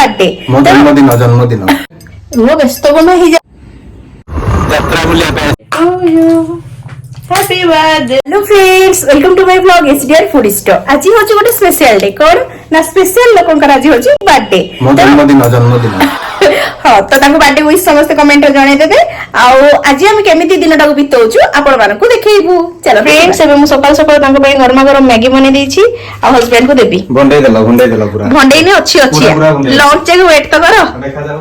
Birthday मो जन्मदिन वो व्यस्त बन ही यात्रा बुलिया पे happy birthday hello friends welcome to my blog SDR food store आज होची गोटे स्पेशल डे कोन ना स्पेशल लोकन आज होची बर्थडे मो जन्मदिन हाँ तो ताको बर्थडे विश समस्त कमेंट जणे देबे आउ आज हम केमिति दिनटा को बितौछु आपण मानन को देखैबू चलो फ्रेंड्स एबे मु सकाल सकाल ताको पई गरमा गरम मैगी बने देछि आ हस्बैंड को देबी भंडे देला पूरा भंडे ने अच्छी लंच के वेट तो करो देखा जाओ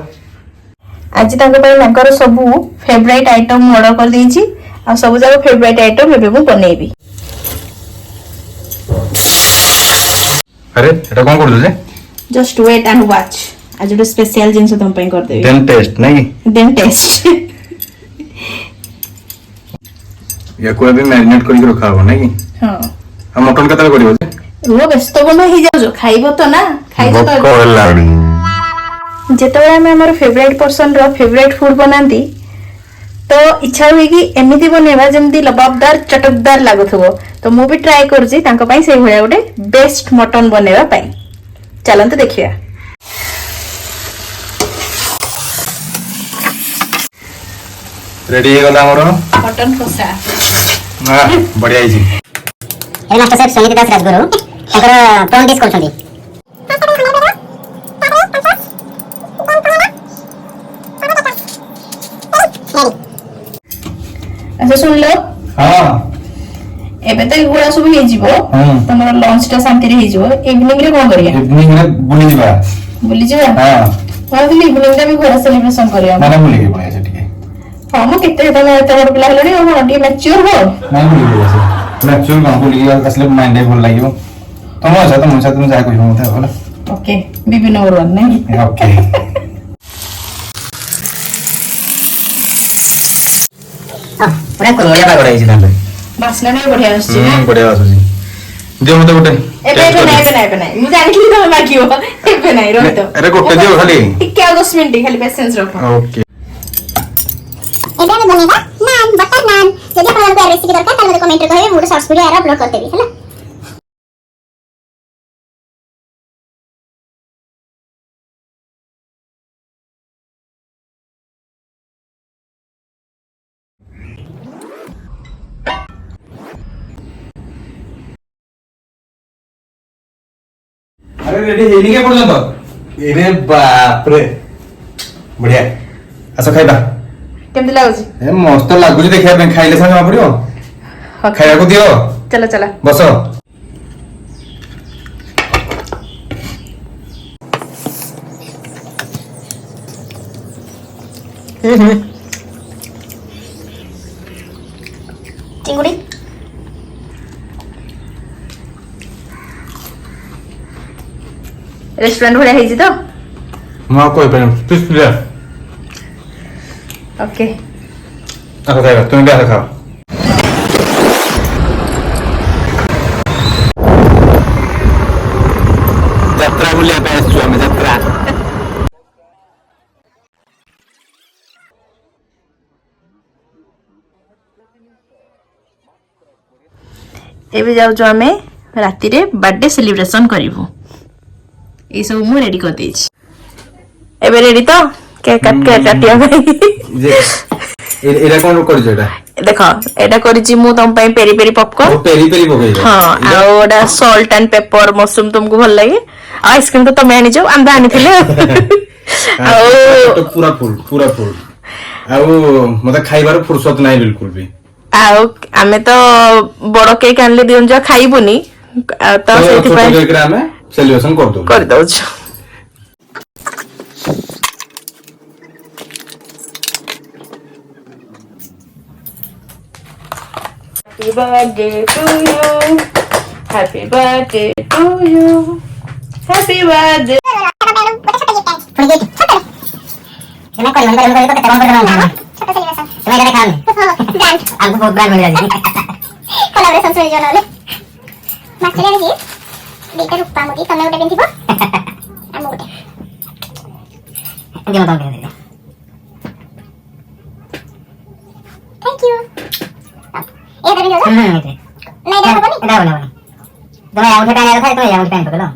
आज ताको पई ताकर सब फेवरेट आइटम ऑर्डर कर देछि आ सब जाक फेवरेट आइटम एबे मु बनेबी अरे एटा कोन कर दे जस्ट वेट एंड वॉच आज जो स्पेशल जिंस तुम पई कर देबी देन टेस्ट नहीं देन टेस्ट या कोई भी मैरिनेट करके रखा हो नहीं हां हम मटन कतल करियो जे वो व्यस्त बन ही जाओ खाइबो तो ना खाइबो तो कोलाड़ी जेतबे हम हमर फेवरेट पर्सन रो फेवरेट फूड बनांती तो इच्छा हुई कि एमिति बनेबा जेमति लबाबदार चटकदार लागुथबो तो मु भी ट्राई करजी तांको पई से होया गोटे बेस्ट मटन बनेबा पई चलंत देखिया रेडी हो गला हमरो मटन कोसा हां बढ़िया हिची ए मास्टर साहब संगीत दास राजगुरु ताकर प्रॉन डिश करछथि अच्छा सुन लो हां एबे तो गुड़ा सब हे जिवो तमरो लंच टा शांति रे हे जिवो इवनिंग रे कोन करिया इवनिंग रे बुली जिबा हां भाबिली इवनिंग रे भी घर सेलिब्रेशन करिया माने बुली के पळा छै ठीक हां मो केते तमे एते बड़ पिला हलनी हो टी मैच्योर हो नहीं बुली के छै मैच्योर काम बुली के असले माइंड भल लागियो तुम जा कुछ मत होला ओके बीबी नंबर 1 नहीं ओके पूरा कोरिया बढ़िया पागड़ हिची ताले बासना नहीं बढ़िया आछी ना बढ़िया आछी दियो मते गोटे एबे नहीं मु जानिली तमे मागियो एबे नहीं रह तो अरे गोटे दियो खाली टिके 10 मिनिट खाली पेशेंस रखो ओके एबे हम बनेगा नान बटर नान यदि आपन रेसिपी दरकार ताले मते कमेंट रे कहबे मु शॉर्ट्स वीडियो आरा अपलोड कर देबी हैला अरे रेडी हेनी के पर्यंत अरे बाप रे बढ़िया आसा खाइबा केमति लागुची ए मस्त लागुची देखिया पे खाइले संग पड़ियो खाइया को दियो चलो चला बसो चिंगुड़ी रेस्टोरेंट भले हेजी तो मा कोई पे प्लीज प्लीज ओके आसा खाइबा तुम भी आसा खाओ यात्रा बुलिया पे आछो हम यात्रा एबे जाउ जो हमें राती रे बर्थडे सेलिब्रेशन करिवो ए सब मु रेडी कर देछि एबे रेडी तो केक काट के काटिया भाई जे एरा कोन कर जेटा देखो एटा करिछि मु तम पई पेरी पेरी पॉपकॉर्न पेरी पेरी पकई हां आ ओडा सॉल्ट एंड पेपर मशरूम तुमको भल लागे आइसक्रीम तो तमे आनी जाओ आंदा आनी थिले तो पूरा फुल आउ मते खाइबार फुर्सत नाही बिल्कुल भी आउ आमे तो बड़ केक आनले दियन जा खाइबुनी तो सेति पई केक रे हमें सेलिब्रेशन कर दो Happy birthday to you. Happy birthday to you. Happy birthday. मैं कोई मंदिर में तो कौन कर रहा हूं छोटा सेलिब्रेशन तुम्हें क्या खाओगे डांस आपको बहुत ब्रांड मिल जाएगी कोलैबोरेशन सुन जो नले मास्टर रे बेटा रूपा मोटी तने उठे पिंथिबो हम उठे दे मत दे थैंक यू ए दे दो नहीं दे हबनी ना ना तुम्हें आउट टाइम आया था तुम्हें आउट टाइम पकड़ो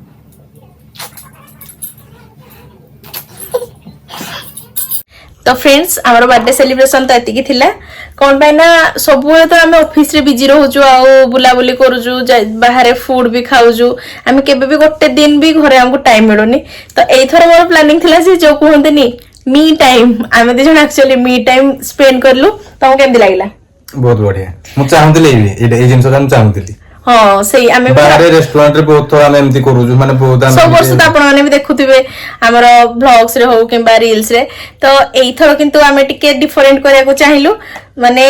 तो फ्रेंड्स आमर बर्थडे सेलिब्रेशन तो एतिकी थिला कौन पाई ना सब तो आम ऑफिस रे बिजी रहूचु आ बुलाबुली करूचु बाहर फूड भी खाऊचु आम केबे भी गोटे दिन भी घरे हमको टाइम मिलुनी तो एथर मोर प्लानिंग थिला जे जो कहंतनी मी टाइम आम दी जण एक्चुअली मी टाइम स्पेंड करलु तुमको केमदी लागला बहुत बढ़िया मु चाहूतली ए जिंस हम चाहूतली हाँ सही आम बाहर रेस्टोरेंट रे बहुत थोड़ा हम एमती करूछु माने बहुत सब वर्ष तो आपण माने भी देखुथिबे हमर ब्लॉग्स रे हो किंबा रील्स रे तो एइथर किंतु आमे टिके डिफरेंट करिया को चाहिलु माने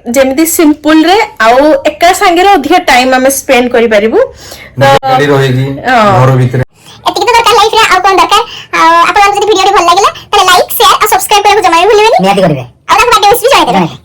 जेमिति सिंपल रे आउ एका संगे रे अधिक टाइम आमे स्पेंड करि परिबु तो गाड़ी रहेगी घर भीतर एतिकी तो दरकार लाइफ रे आ कोन दरकार आ आपण जदी वीडियो भल लागिला ताले लाइक शेयर आ सब्सक्राइब करबो जमाई भूलिबेनी नियाती करिवे आ बर्थडे विश भी जाय